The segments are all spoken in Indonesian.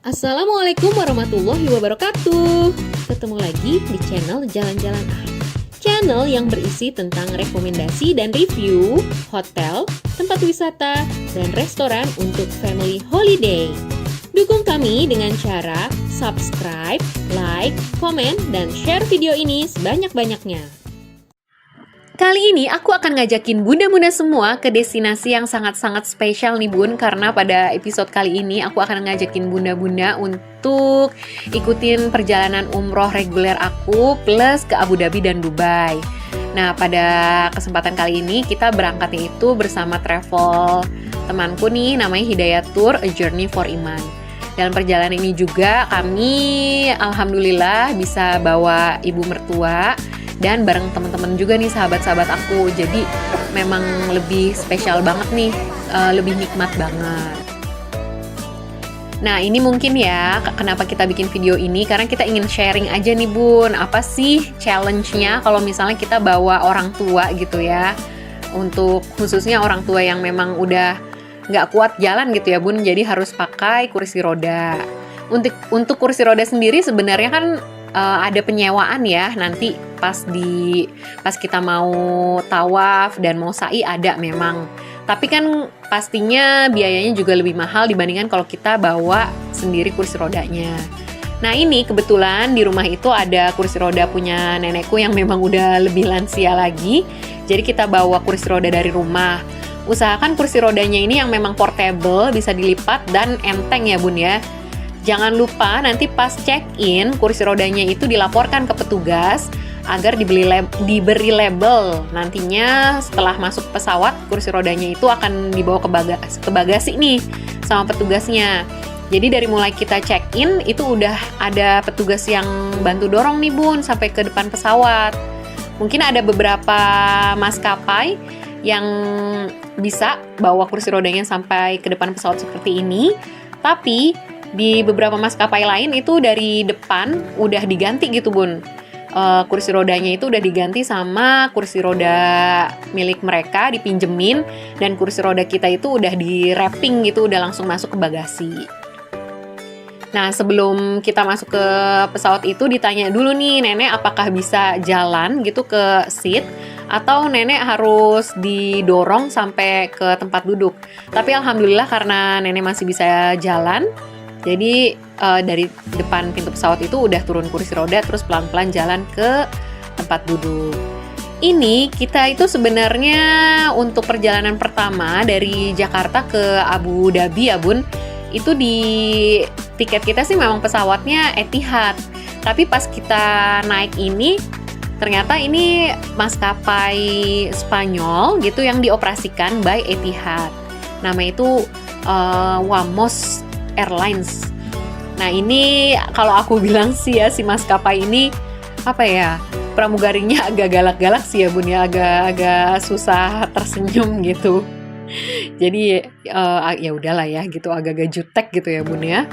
Assalamualaikum warahmatullahi wabarakatuh. Ketemu lagi di channel Jalan-Jalan Channel yang berisi tentang rekomendasi dan review hotel, tempat wisata, dan restoran untuk family holiday. Dukung kami dengan cara subscribe, like, komen, dan share video ini sebanyak-banyaknya. Kali ini aku akan ngajakin bunda-bunda semua ke destinasi yang sangat-sangat spesial nih bun. Karena pada episode kali ini aku akan ngajakin bunda-bunda untuk ikutin perjalanan umroh reguler aku plus ke Abu Dhabi dan Dubai. Nah, pada kesempatan kali ini kita berangkatnya itu bersama travel temanku nih, namanya Hidayat Tour, A Journey for Iman. Dalam perjalanan ini juga kami alhamdulillah bisa bawa ibu mertua dan bareng teman-teman juga nih, sahabat-sahabat aku. Jadi memang lebih spesial banget nih, lebih nikmat banget. Nah, ini mungkin ya kenapa kita bikin video ini, karena kita ingin sharing aja nih bun, apa sih challenge-nya kalau misalnya kita bawa orang tua gitu ya, untuk khususnya orang tua yang memang udah nggak kuat jalan gitu ya bun, jadi harus pakai kursi roda. Untuk kursi roda sendiri sebenarnya kan ada penyewaan ya, nanti pas kita mau tawaf dan mau sa'i ada memang. Tapi kan pastinya biayanya juga lebih mahal dibandingkan kalau kita bawa sendiri kursi rodanya. Nah, ini kebetulan di rumah itu ada kursi roda punya nenekku yang memang udah lebih lansia lagi. Jadi kita bawa kursi roda dari rumah. Usahakan kursi rodanya ini yang memang portable, bisa dilipat dan enteng ya bun ya. Jangan lupa nanti pas check-in, kursi rodanya itu dilaporkan ke petugas agar diberi label. Nantinya setelah masuk pesawat, kursi rodanya itu akan dibawa ke bagasi nih sama petugasnya. Jadi dari mulai kita check-in, itu udah ada petugas yang bantu dorong nih bun sampai ke depan pesawat. Mungkin ada beberapa maskapai yang bisa bawa kursi rodanya sampai ke depan pesawat seperti ini. Tapi di beberapa maskapai lain itu dari depan udah diganti gitu bun, kursi rodanya itu udah diganti sama kursi roda milik mereka, dipinjemin, dan kursi roda kita itu udah di wrapping gitu, udah langsung masuk ke bagasi. Nah, sebelum kita masuk ke pesawat itu ditanya dulu nih, nenek apakah bisa jalan gitu ke seat atau nenek harus didorong sampai ke tempat duduk. Tapi alhamdulillah karena nenek masih bisa jalan, jadi dari depan pintu pesawat itu udah turun kursi roda, terus pelan-pelan jalan ke tempat duduk. Ini kita itu sebenarnya untuk perjalanan pertama dari Jakarta ke Abu Dhabi ya bun, itu di tiket kita sih memang pesawatnya Etihad. Tapi pas kita naik ini, ternyata ini maskapai Spanyol gitu yang dioperasikan by Etihad. Nama itu Wamos Airlines. Nah, ini kalau aku bilang sih ya, si maskapai ini apa ya, pramugarinya agak galak-galak sih ya bun ya, agak susah tersenyum gitu. Jadi ya udahlah ya gitu, agak-agak jutek gitu ya bun ya.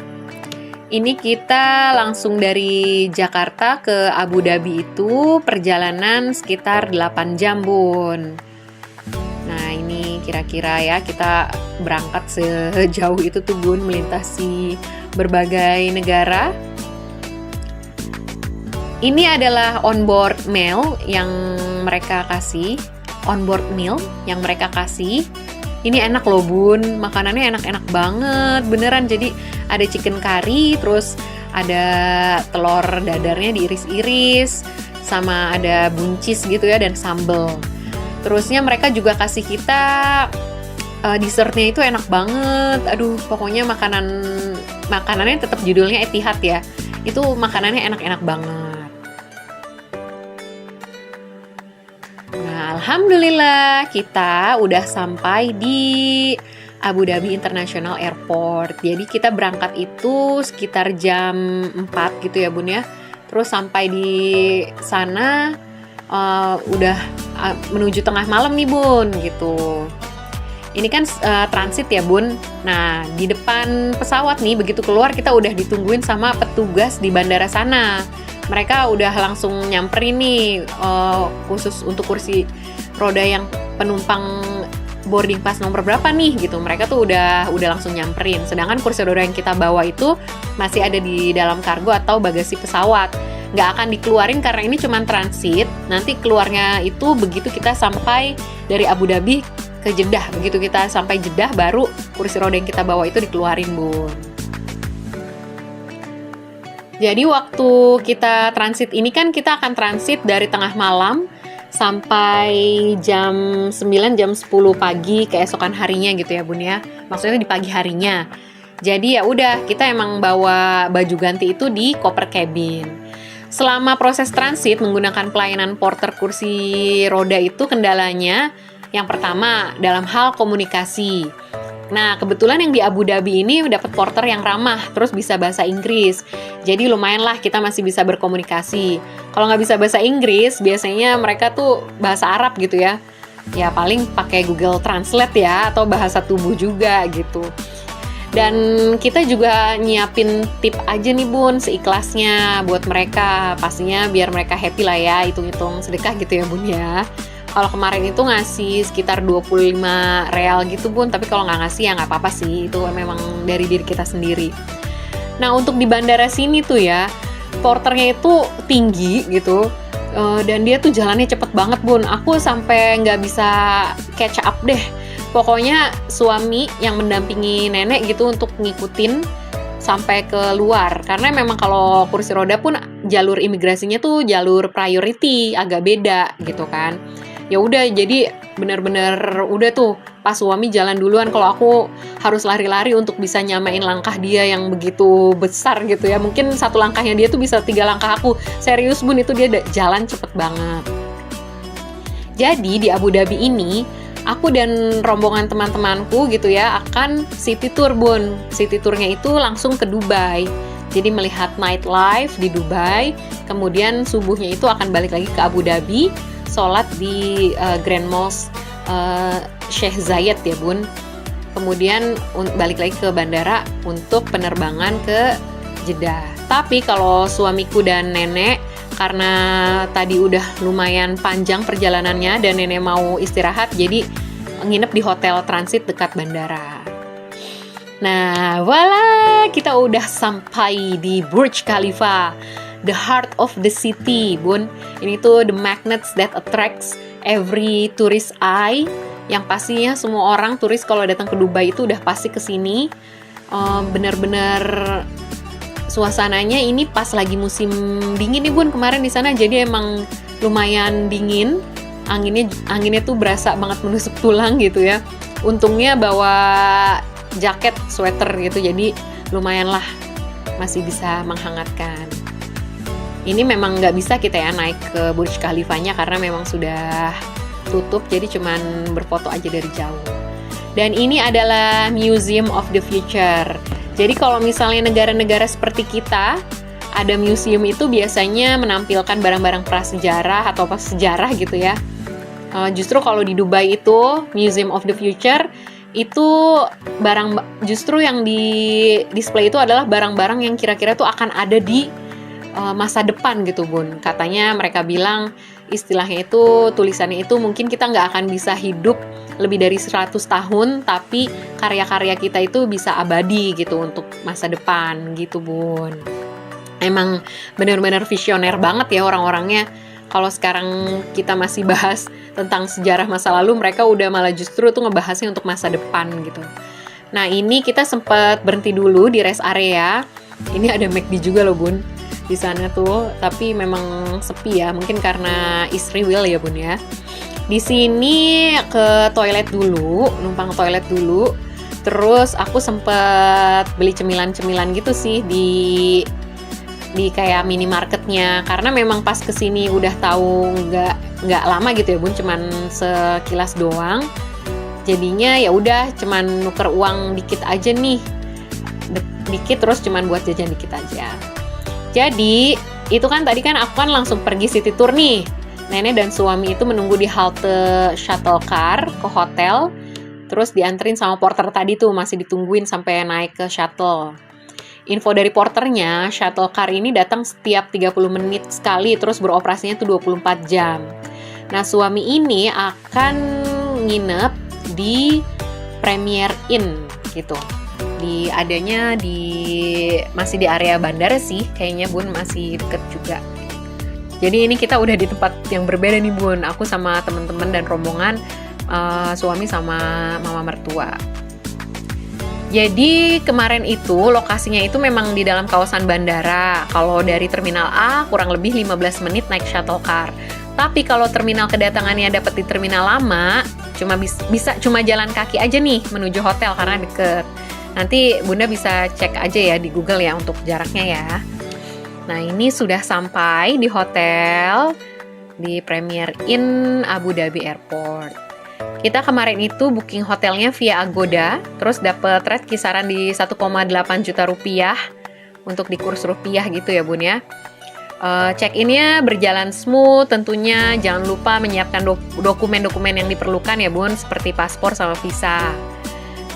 Ini kita langsung dari Jakarta ke Abu Dhabi itu perjalanan sekitar 8 jam bun. Nah, ini kira-kira ya kita berangkat sejauh itu tuh bun, melintasi berbagai negara. Ini adalah onboard meal yang mereka kasih. Ini enak loh bun, makanannya enak-enak banget, beneran. Jadi ada chicken curry, terus ada telur dadarnya diiris-iris, sama ada buncis gitu ya, dan sambal. Terusnya mereka juga kasih kita dessertnya itu enak banget. Aduh, pokoknya makanannya tetap judulnya Etihad ya. Itu makanannya enak-enak banget. Nah, alhamdulillah kita udah sampai di Abu Dhabi International Airport. Jadi kita berangkat itu sekitar jam 4 gitu ya bun ya. Terus sampai di sana udah menuju tengah malam nih bun gitu. Ini kan transit ya bun. Nah, di depan pesawat nih, begitu keluar kita udah ditungguin sama petugas di bandara sana. Mereka udah langsung nyamperin nih, khusus untuk kursi roda yang penumpang boarding pass nomor berapa nih gitu. Mereka tuh udah langsung nyamperin. Sedangkan kursi roda yang kita bawa itu masih ada di dalam kargo atau bagasi pesawat. Nggak akan dikeluarin karena ini cuma transit. Nanti keluarnya itu begitu kita sampai dari Abu Dhabi ke Jeddah. Begitu kita sampai Jeddah baru kursi roda yang kita bawa itu dikeluarin, Bun. Jadi waktu kita transit ini kan kita akan transit dari tengah malam sampai jam 9, jam 10 pagi keesokan harinya gitu ya Bun ya. Maksudnya di pagi harinya. Jadi ya udah kita emang bawa baju ganti itu di koper cabin. Selama proses transit menggunakan pelayanan porter kursi roda itu kendalanya yang pertama dalam hal komunikasi. Nah, kebetulan yang di Abu Dhabi ini dapat porter yang ramah, terus bisa bahasa Inggris. Jadi lumayan lah kita masih bisa berkomunikasi. Kalau nggak bisa bahasa Inggris, biasanya mereka tuh bahasa Arab gitu ya. Ya paling pakai Google Translate ya, atau bahasa tubuh juga gitu. Dan kita juga nyiapin tip aja nih Bun, seikhlasnya buat mereka. Pastinya biar mereka happy lah ya, hitung-hitung sedekah gitu ya Bun ya. Kalau kemarin itu ngasih sekitar 25 real gitu Bun, tapi kalau nggak ngasih ya nggak apa-apa sih, itu memang dari diri kita sendiri. Nah untuk di bandara sini tuh ya, porternya itu tinggi gitu, dan dia tuh jalannya cepet banget Bun, aku sampai nggak bisa catch up deh. Pokoknya suami yang mendampingi nenek gitu untuk ngikutin sampai ke luar, karena memang kalau kursi roda pun jalur imigrasinya tuh jalur priority, agak beda gitu kan. Ya udah jadi bener-bener udah tuh pas suami jalan duluan, kalau aku harus lari-lari untuk bisa nyamain langkah dia yang begitu besar gitu ya. Mungkin satu langkahnya dia tuh bisa 3 langkah aku. Serius Bun, itu dia jalan cepet banget. Jadi di Abu Dhabi ini aku dan rombongan teman-temanku gitu ya akan city tour Bun. City tournya itu langsung ke Dubai. Jadi melihat nightlife di Dubai, kemudian subuhnya itu akan balik lagi ke Abu Dhabi, sholat di Grand Mosque Sheikh Zayed ya Bun. Kemudian balik lagi ke bandara untuk penerbangan ke Jeddah. Tapi kalau suamiku dan nenek, karena tadi udah lumayan panjang perjalanannya dan nenek mau istirahat, jadi nginep di hotel transit dekat bandara. Nah, voila, kita udah sampai di Burj Khalifa, the heart of the city, Bun. Ini tuh the magnets that attracts every tourist eye. Yang pastinya semua orang turis kalau datang ke Dubai itu udah pasti kesini. Bener-bener suasananya ini pas lagi musim dingin nih Bun kemarin di sana, jadi emang lumayan dingin. Anginnya tuh berasa banget menusuk tulang gitu ya. Untungnya bawa jaket, sweater gitu, jadi lumayan lah masih bisa menghangatkan. Ini memang nggak bisa kita ya naik ke Burj Khalifanya karena memang sudah tutup, jadi cuman berfoto aja dari jauh. Dan ini adalah Museum of the Future. Jadi kalau misalnya negara-negara seperti kita ada museum itu biasanya menampilkan barang-barang prasejarah atau sejarah gitu ya. Justru kalau di Dubai itu Museum of the Future itu justru yang di display itu adalah barang-barang yang kira-kira tuh akan ada di masa depan gitu Bun. Katanya mereka bilang istilahnya itu, tulisannya itu mungkin kita nggak akan bisa hidup lebih dari 100 tahun, tapi karya-karya kita itu bisa abadi gitu untuk masa depan gitu Bun. Emang benar-benar visioner banget ya orang-orangnya. Kalau sekarang kita masih bahas tentang sejarah masa lalu, mereka udah malah justru tuh ngebahasnya untuk masa depan gitu. Nah ini kita sempat berhenti dulu di rest area. Ini ada McD juga loh Bun di sana tuh, tapi memang sepi ya, mungkin karena istri will ya Bun ya. Di sini ke toilet dulu, numpang toilet dulu. Terus aku sempet beli cemilan-cemilan gitu sih di kayak minimarketnya, karena memang pas kesini udah tahu nggak lama gitu ya Bun, cuman sekilas doang. Jadinya ya udah cuman nuker uang dikit aja nih, dikit terus cuman buat jajan dikit aja. Jadi itu kan tadi kan aku kan langsung pergi city tour nih. Nenek dan suami itu menunggu di halte shuttle car ke hotel, terus dianterin sama porter tadi tuh, masih ditungguin sampai naik ke shuttle. Info dari porternya, shuttle car ini datang setiap 30 menit sekali, terus beroperasinya tuh 24 jam. Nah, suami ini akan nginep di Premier Inn gitu. Adanya masih di area bandara sih, kayaknya Bun, masih deket juga. Jadi ini kita udah di tempat yang berbeda nih Bun. Aku sama teman-teman dan rombongan, suami sama mama mertua. Jadi kemarin itu lokasinya itu memang di dalam kawasan bandara. Kalau dari Terminal A kurang lebih 15 menit naik shuttle car. Tapi kalau terminal kedatangannya dapat di terminal lama, bisa cuma jalan kaki aja nih menuju hotel karena deket. Nanti Bunda bisa cek aja ya di Google ya untuk jaraknya ya. Nah, ini sudah sampai di hotel di Premier Inn Abu Dhabi Airport. Kita kemarin itu booking hotelnya via Agoda, terus dapat rate kisaran di 1,8 juta rupiah untuk di kurs rupiah gitu ya Bun ya. Check-in-nya berjalan smooth, tentunya jangan lupa menyiapkan dokumen-dokumen yang diperlukan ya Bun, seperti paspor sama visa.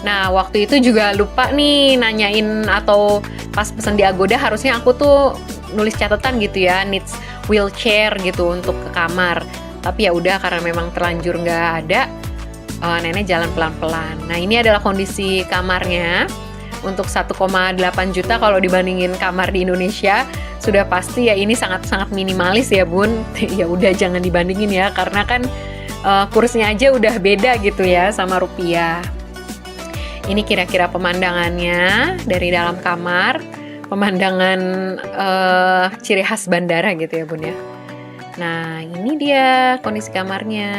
Nah, waktu itu juga lupa nih nanyain, atau pas pesan di Agoda harusnya aku tuh nulis catatan gitu ya, needs wheelchair gitu untuk ke kamar. Tapi ya udah, karena memang terlanjur nggak ada, nenek jalan pelan-pelan. Nah, ini adalah kondisi kamarnya. Untuk 1,8 juta kalau dibandingin kamar di Indonesia, sudah pasti ya ini sangat-sangat minimalis ya Bun. Ya udah jangan dibandingin ya, karena kan kursnya aja udah beda gitu ya sama rupiah. Ini kira-kira pemandangannya dari dalam kamar, pemandangan ciri khas bandara gitu ya Bun ya. Nah, ini dia kondisi kamarnya.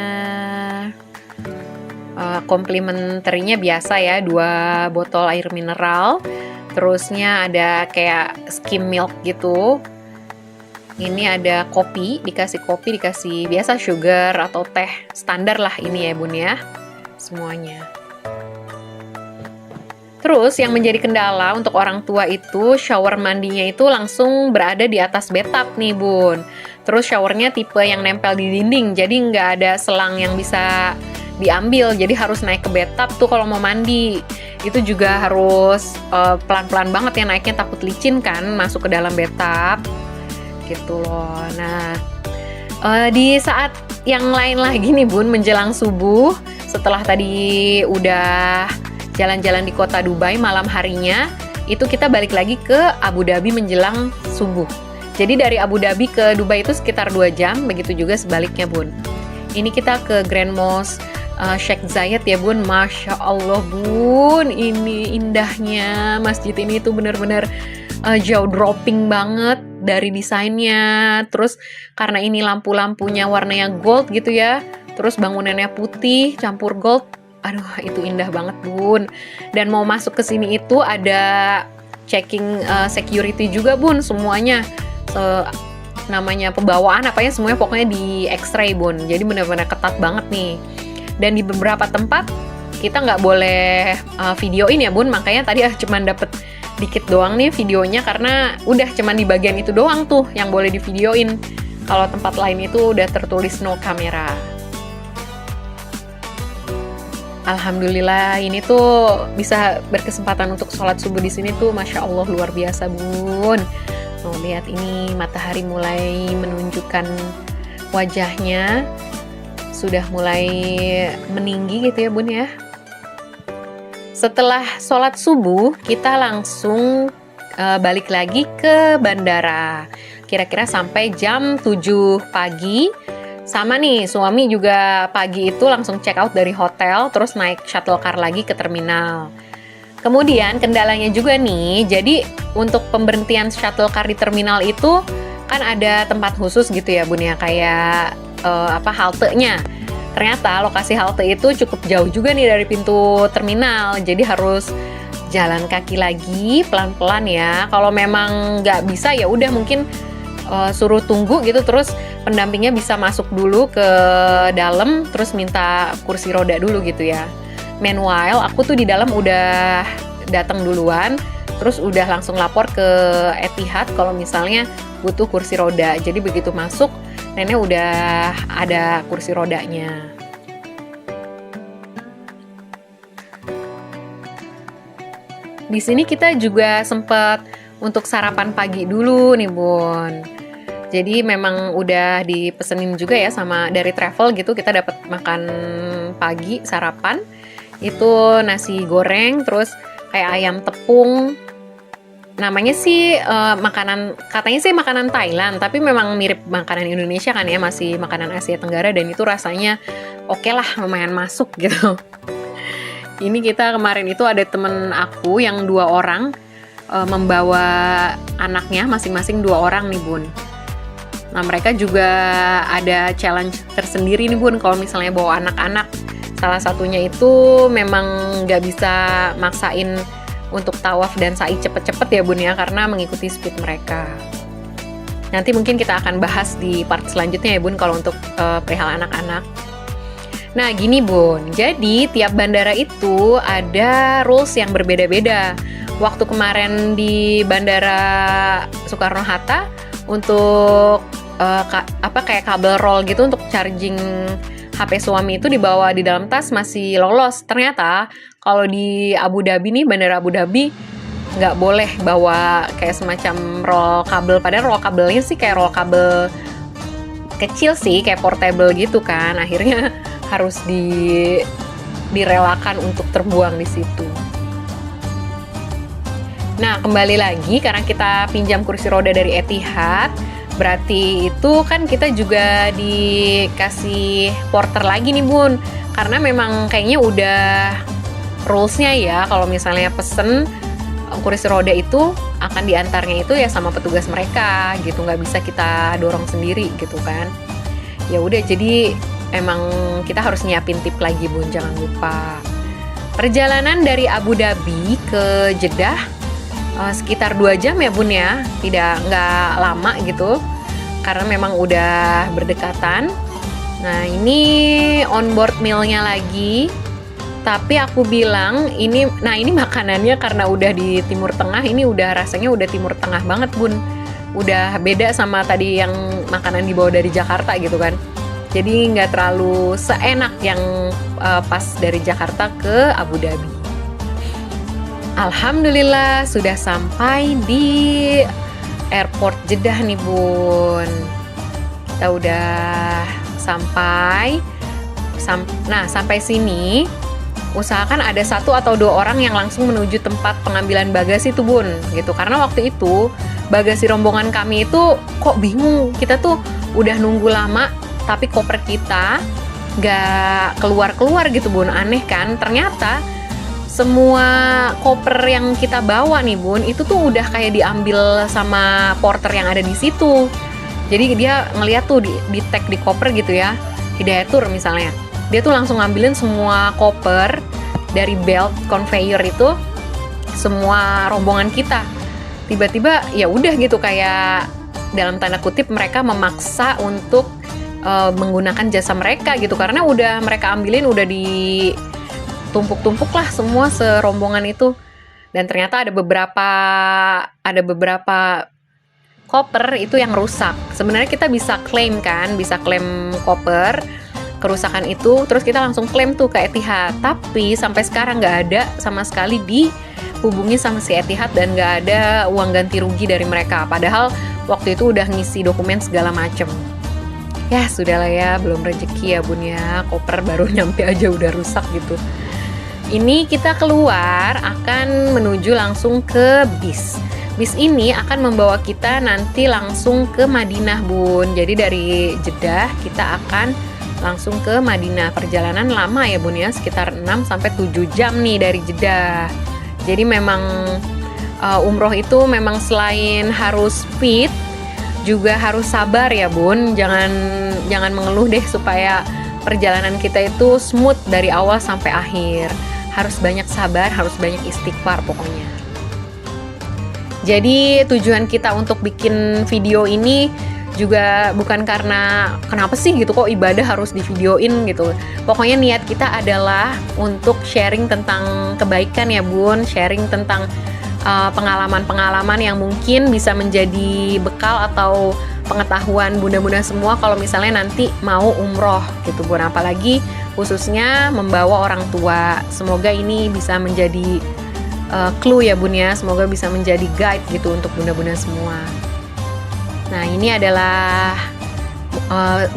Komplimenterinya biasa ya, 2 botol air mineral, terusnya ada kayak skim milk gitu. Ini ada kopi, dikasih biasa sugar atau teh standar lah ini ya Bun ya, semuanya. Terus yang menjadi kendala untuk orang tua itu shower mandinya itu langsung berada di atas bathtub nih Bun. Terus showernya tipe yang nempel di dinding, jadi nggak ada selang yang bisa diambil, jadi harus naik ke bathtub tuh kalau mau mandi. Itu juga harus pelan-pelan banget ya naiknya, takut licin kan masuk ke dalam bathtub gitu loh. Nah, di saat yang lain lagi nih Bun, menjelang subuh, setelah tadi udah jalan-jalan di kota Dubai malam harinya, itu kita balik lagi ke Abu Dhabi menjelang subuh. Jadi dari Abu Dhabi ke Dubai itu sekitar 2 jam, begitu juga sebaliknya Bun. Ini kita ke Grand Mosque Sheikh Zayed ya Bun. Masya Allah Bun, ini indahnya masjid ini tuh bener-bener jaw dropping banget dari desainnya. Terus karena ini lampu-lampunya warnanya gold gitu ya, terus bangunannya putih campur gold, aduh itu indah banget Bun. Dan mau masuk ke sini itu ada checking security juga Bun, semuanya namanya pembawaan apanya semuanya pokoknya di X-ray Bun. Jadi benar-benar ketat banget nih. Dan di beberapa tempat kita nggak boleh videoin ya Bun, makanya tadi cuman dapet dikit doang nih videonya, karena udah cuman di bagian itu doang tuh yang boleh di videoin. Kalau tempat lain itu udah tertulis no kamera. Alhamdulillah ini tuh bisa berkesempatan untuk sholat subuh di sini tuh, masya Allah luar biasa Bun. Mau lihat ini matahari mulai menunjukkan wajahnya, sudah mulai meninggi gitu ya Bun ya. Setelah sholat subuh kita langsung balik lagi ke bandara. Kira-kira sampai jam 7 pagi. Sama nih, suami juga pagi itu langsung check out dari hotel, terus naik shuttle car lagi ke terminal. Kemudian kendalanya juga nih, jadi untuk pemberhentian shuttle car di terminal itu kan ada tempat khusus gitu ya Bun ya, kayak haltenya. Ternyata lokasi halte itu cukup jauh juga nih dari pintu terminal, jadi harus jalan kaki lagi pelan-pelan ya. Kalau memang nggak bisa ya udah mungkin suruh tunggu gitu, terus pendampingnya bisa masuk dulu ke dalam, terus minta kursi roda dulu gitu ya. Meanwhile aku tuh di dalam udah datang duluan, terus udah langsung lapor ke Etihad kalau misalnya butuh kursi roda. Jadi begitu masuk, nenek udah ada kursi rodanya. Di sini kita juga sempat untuk sarapan pagi dulu nih Bun. Jadi memang udah dipesenin juga ya sama dari travel gitu, kita dapat makan pagi sarapan itu nasi goreng, terus kayak ayam tepung. Namanya sih katanya sih makanan Thailand, tapi memang mirip makanan Indonesia kan ya, masih makanan Asia Tenggara, dan itu rasanya oke lah, lumayan masuk gitu. Ini kita kemarin itu ada temen aku yang 2 orang membawa anaknya masing-masing 2 orang nih Bun. Nah mereka juga ada challenge tersendiri nih Bun kalau misalnya bawa anak-anak. Salah satunya itu memang nggak bisa maksain untuk tawaf dan sa'i cepet-cepet ya Bun ya, karena mengikuti speed mereka. Nanti mungkin kita akan bahas di part selanjutnya ya Bun kalau untuk perihal anak-anak. Nah gini Bun, jadi tiap bandara itu ada rules yang berbeda-beda. Waktu kemarin di Bandara Soekarno-Hatta untuk kayak kabel roll gitu untuk charging HP suami itu dibawa di dalam tas masih lolos. Ternyata kalau di Abu Dhabi nih, Bandara Abu Dhabi nggak boleh bawa kayak semacam roll kabel. Padahal roll kabelnya sih kayak roll kabel kecil sih, kayak portable gitu kan. Akhirnya harus direlakan untuk terbuang di situ. Nah, kembali lagi karena kita pinjam kursi roda dari Etihad, berarti itu kan kita juga dikasih porter lagi nih Bun. Karena memang kayaknya udah rules-nya ya, kalau misalnya pesen kursi roda itu akan diantarnya itu ya sama petugas mereka gitu, nggak bisa kita dorong sendiri gitu kan. Ya udah, jadi emang kita harus nyiapin tip lagi Bun, jangan lupa. Perjalanan dari Abu Dhabi ke Jeddah sekitar 2 jam ya Bun ya, nggak lama gitu karena memang udah berdekatan. Nah ini onboard meal-nya lagi, tapi aku bilang ini makanannya karena udah di Timur Tengah, ini udah rasanya udah Timur Tengah banget Bun, udah beda sama tadi yang makanan dibawa dari Jakarta gitu kan. Jadi nggak terlalu seenak yang pas dari Jakarta ke Abu Dhabi. Alhamdulillah sudah sampai di airport Jeddah nih Bun. Kita udah sampai. Nah sampai sini usahakan ada 1 atau 2 orang yang langsung menuju tempat pengambilan bagasi tuh Bun gitu. Karena waktu itu bagasi rombongan kami itu kok bingung, kita tuh udah nunggu lama tapi koper kita nggak keluar-keluar gitu Bun. Aneh kan, ternyata semua koper yang kita bawa nih Bun itu tuh udah kayak diambil sama porter yang ada di situ. Jadi dia ngeliat tuh di tag di koper gitu ya, Hidayatur misalnya, dia tuh langsung ngambilin semua koper dari belt conveyor itu, semua rombongan kita. Tiba-tiba ya udah gitu, kayak dalam tanda kutip mereka memaksa untuk menggunakan jasa mereka gitu, karena udah mereka ambilin, udah ditumpuk-tumpuk lah semua serombongan itu. Dan ternyata ada beberapa koper itu yang rusak. Sebenarnya kita bisa klaim kan, bisa klaim koper kerusakan itu, terus kita langsung klaim tuh ke Etihad. Tapi sampai sekarang nggak ada sama sekali dihubungi sama si Etihad dan nggak ada uang ganti rugi dari mereka. Padahal waktu itu udah ngisi dokumen segala macem. Ya sudahlah ya, belum rezeki ya Bun ya, koper baru nyampe aja udah rusak gitu. Ini kita keluar akan menuju langsung ke bis. Bis ini akan membawa kita nanti langsung ke Madinah Bun. Jadi dari Jeddah kita akan langsung ke Madinah. Perjalanan lama ya Bun ya, sekitar 6-7 jam nih dari Jeddah. Jadi memang umroh itu memang selain harus fit, juga harus sabar ya Bun. Jangan mengeluh deh, supaya perjalanan kita itu smooth dari awal sampai akhir. Harus banyak sabar, harus banyak istighfar pokoknya. Jadi tujuan kita untuk bikin video ini juga bukan karena kenapa sih gitu kok ibadah harus divideoin gitu. Pokoknya niat kita adalah untuk sharing tentang kebaikan ya Bun, sharing tentang pengalaman-pengalaman yang mungkin bisa menjadi bekal atau pengetahuan bunda-bunda semua kalau misalnya nanti mau umroh gitu Bun. Apalagi khususnya membawa orang tua. Semoga ini bisa menjadi clue ya Bun ya, semoga bisa menjadi guide gitu untuk bunda-bunda semua. Nah, ini adalah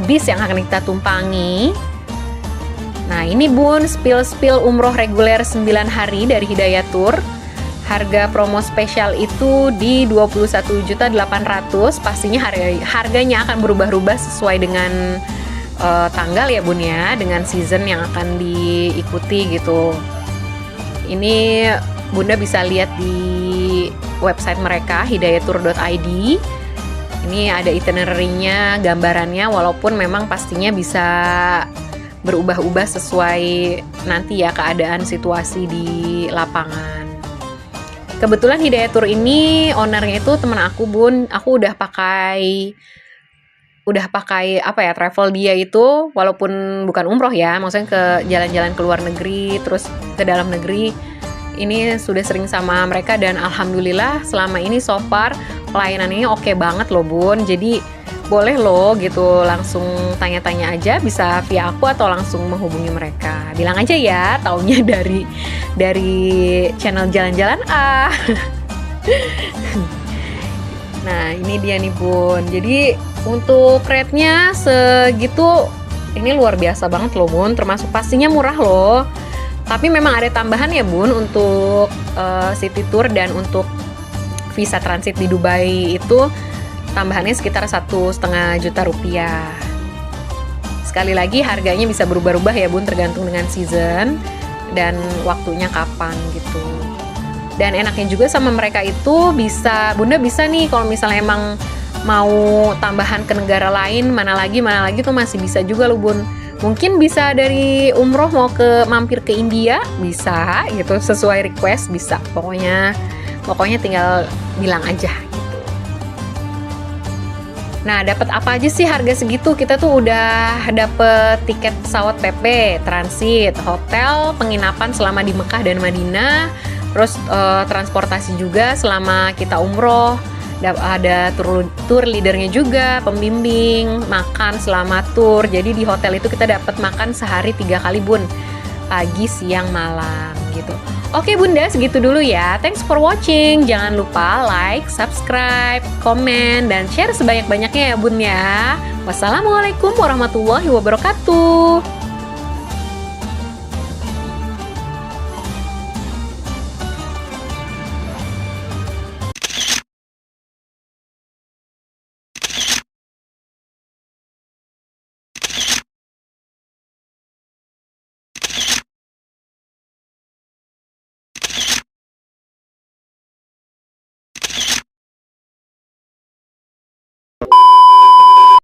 bis yang akan kita tumpangi. Nah, ini Bun, spill umroh reguler 9 hari dari Hidayah Tour. Harga promo spesial itu di 21.800.000. Pastinya harganya akan berubah-ubah sesuai dengan tanggal ya Bun ya, dengan season yang akan diikuti gitu. Ini Bunda bisa lihat di website mereka hidayahtour.id. Ini ada itinerary-nya, gambarannya, walaupun memang pastinya bisa berubah-ubah sesuai nanti ya keadaan situasi di lapangan. Kebetulan Hidayah Tour ini ownernya itu teman aku Bun. Aku udah pakai apa ya, travel dia itu, walaupun bukan umroh ya, maksudnya ke jalan-jalan ke luar negeri terus ke dalam negeri. Ini sudah sering sama mereka dan alhamdulillah selama ini so far pelayanannya oke banget loh Bun. Jadi boleh loh gitu langsung tanya-tanya aja, bisa via aku atau langsung menghubungi mereka. Bilang aja ya taunya dari channel Jalan-Jalan A. Nah, ini dia nih Bun. Jadi untuk rate-nya segitu, ini luar biasa banget loh Bun. Termasuk pastinya murah loh. Tapi memang ada tambahan ya Bun untuk city tour dan untuk visa transit di Dubai itu tambahannya sekitar 1,5 juta rupiah. Sekali lagi harganya bisa berubah-ubah ya Bun, tergantung dengan season dan waktunya kapan gitu. Dan enaknya juga sama mereka itu Bunda bisa nih kalau misalnya emang mau tambahan ke negara lain, mana lagi tuh masih bisa juga loh Bun. Mungkin bisa dari umroh mau mampir ke India, bisa gitu, sesuai request bisa. Pokoknya tinggal bilang aja. Nah, dapat apa aja sih harga segitu? Kita tuh udah dapet tiket pesawat PP, transit, hotel, penginapan selama di Mekah dan Madinah, terus transportasi juga selama kita umroh. Ada tour leadernya juga, pembimbing, makan selama tour. Jadi di hotel itu kita dapat makan sehari 3 kali Bun, pagi, siang, malam gitu. Oke Bunda, segitu dulu ya. Thanks for watching. Jangan lupa like, subscribe, komen, dan share sebanyak-banyaknya ya Bun ya. Wassalamualaikum warahmatullahi wabarakatuh.